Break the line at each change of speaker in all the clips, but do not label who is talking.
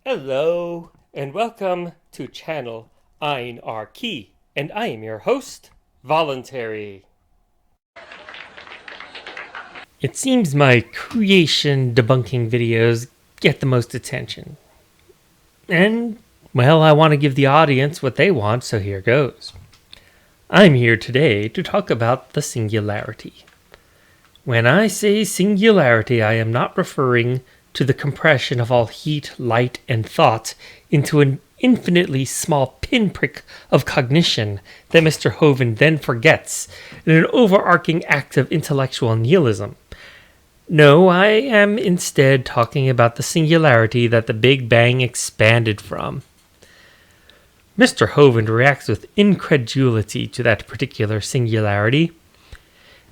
Hello, and welcome to channel Einarchy, and I am your host, Voluntary. It seems my creation debunking videos get the most attention. And, well, I want to give the audience what they want, so here goes. I'm here today to talk about the singularity. When I say singularity, I am not referring to the compression of all heat, light, and thought into an infinitely small pinprick of cognition that Mr. Hovind then forgets in an overarching act of intellectual nihilism. No, I am instead talking about the singularity that the Big Bang expanded from. Mr. Hovind reacts with incredulity to that particular singularity,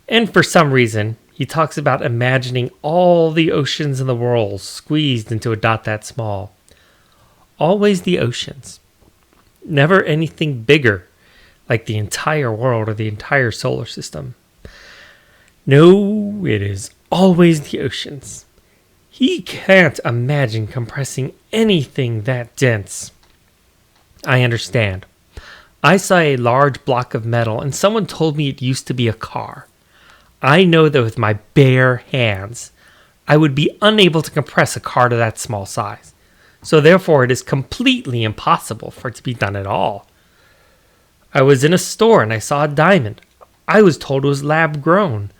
and for some reason, he talks about imagining all the oceans in the world squeezed into a dot that small. Always the oceans. Never anything bigger, like the entire world or the entire solar system. No, it is always the oceans. He can't imagine compressing anything that dense. I understand. I saw a large block of metal and someone told me it used to be a car. I know that with my bare hands, I would be unable to compress a car to that small size. So therefore, it is completely impossible for it to be done at all. I was in a store and I saw a diamond. I was told it was lab grown.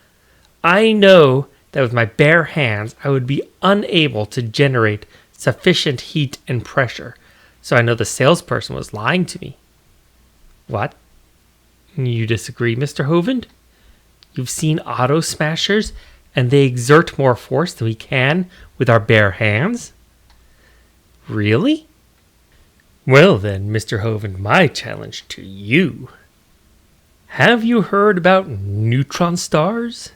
I know that with my bare hands, I would be unable to generate sufficient heat and pressure. So I know the salesperson was lying to me. What? You disagree, Mr. Hovind? You've seen auto smashers, and they exert more force than we can with our bare hands? Really? Well then, Mr. Hovind, my challenge to you. Have you heard about neutron stars?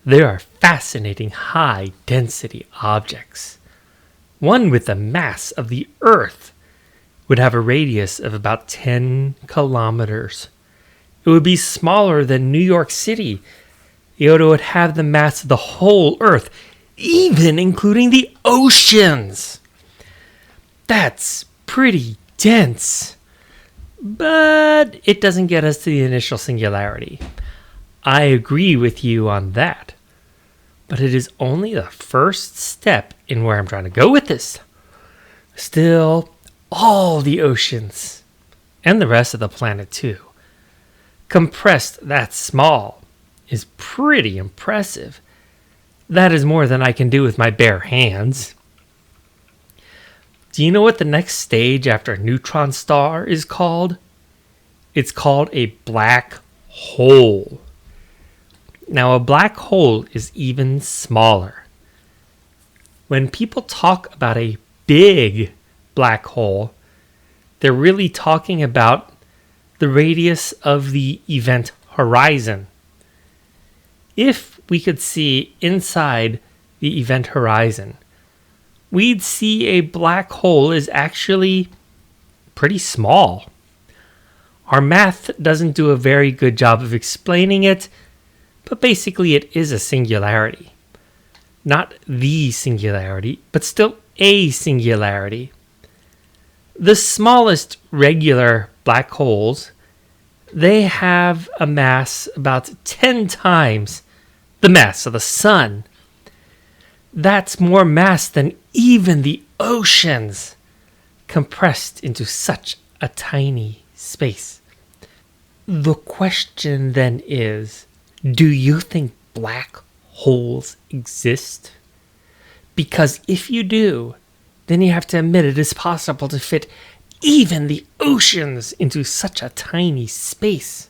They are fascinating high-density objects. One with the mass of the Earth would have a radius of about 10 kilometers. It would be smaller than New York City, yet it would have the mass of the whole Earth, even including the oceans. That's pretty dense. But it doesn't get us to the initial singularity. I agree with you on that. But it is only the first step in where I'm trying to go with this. Still, all the oceans, and the rest of the planet too, compressed that small is pretty impressive. That is more than I can do with my bare hands. Do you know what the next stage after a neutron star is called? It's called a black hole. Now, a black hole is even smaller. When people talk about a big black hole, they're really talking about the radius of the event horizon. If we could see inside the event horizon, we'd see a black hole is actually pretty small. Our math doesn't do a very good job of explaining it, but basically it is a singularity. Not the singularity, but still a singularity. The smallest regular black holes, they have a mass about 10 times the mass of the sun. That's more mass than even the oceans, compressed into such a tiny space. The question then is, do you think black holes exist? Because if you do, then you have to admit it is possible to fit even the oceans into such a tiny space.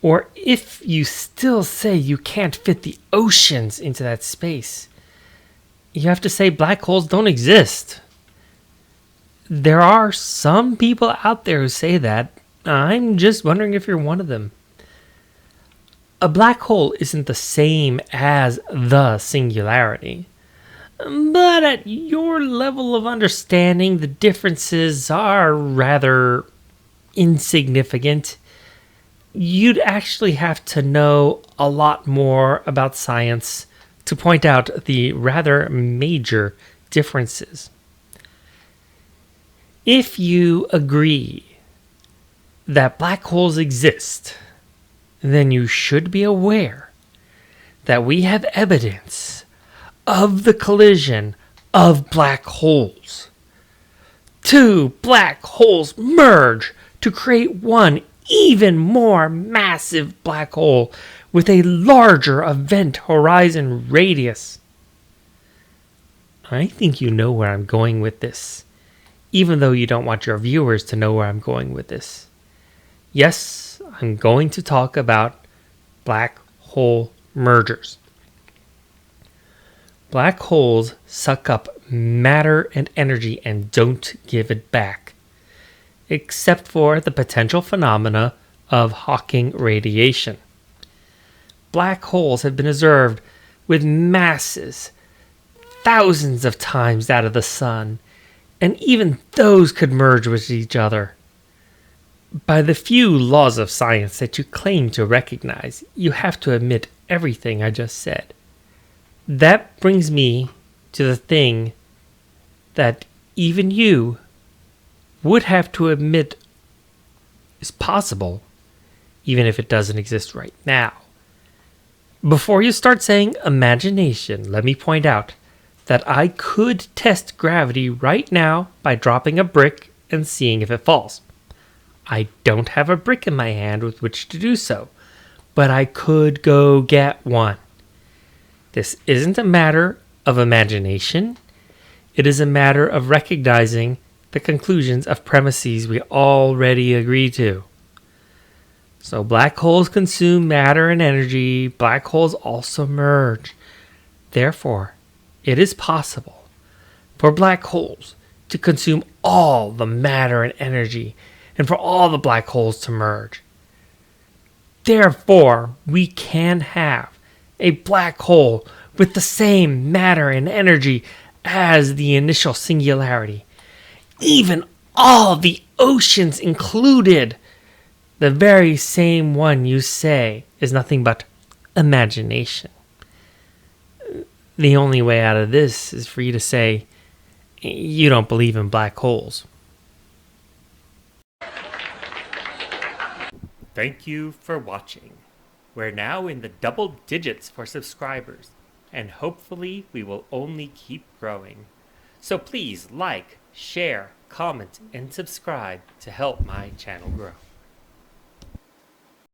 Or if you still say you can't fit the oceans into that space, you have to say black holes don't exist. There are some people out there who say that. I'm just wondering if you're one of them. A black hole isn't the same as the singularity. But at your level of understanding, the differences are rather insignificant. You'd actually have to know a lot more about science to point out the rather major differences. If you agree that black holes exist, then you should be aware that we have evidence of the collision of black holes. Two black holes merge to create one even more massive black hole with a larger event horizon radius. I think you know where I'm going with this, even though you don't want your viewers to know where I'm going with this. Yes, I'm going to talk about black hole mergers. Black holes suck up matter and energy and don't give it back, except for the potential phenomena of Hawking radiation. Black holes have been observed with masses thousands of times that of the sun, and even those could merge with each other. By the few laws of science that you claim to recognize, you have to admit everything I just said. That brings me to the thing that even you would have to admit is possible, even if it doesn't exist right now. Before you start saying imagination, let me point out that I could test gravity right now by dropping a brick and seeing if it falls. I don't have a brick in my hand with which to do so, but I could go get one. This isn't a matter of imagination. It is a matter of recognizing the conclusions of premises we already agree to. So black holes consume matter and energy. Black holes also merge. Therefore, it is possible for black holes to consume all the matter and energy, and for all the black holes to merge. Therefore, we can have a black hole with the same matter and energy as the initial singularity. Even all the oceans included. The very same one you say is nothing but imagination. The only way out of this is for you to say, you don't believe in black holes. Thank you for watching. We're now in the double digits for subscribers, and hopefully we will only keep growing. So please like, share, comment, and subscribe to help my channel grow.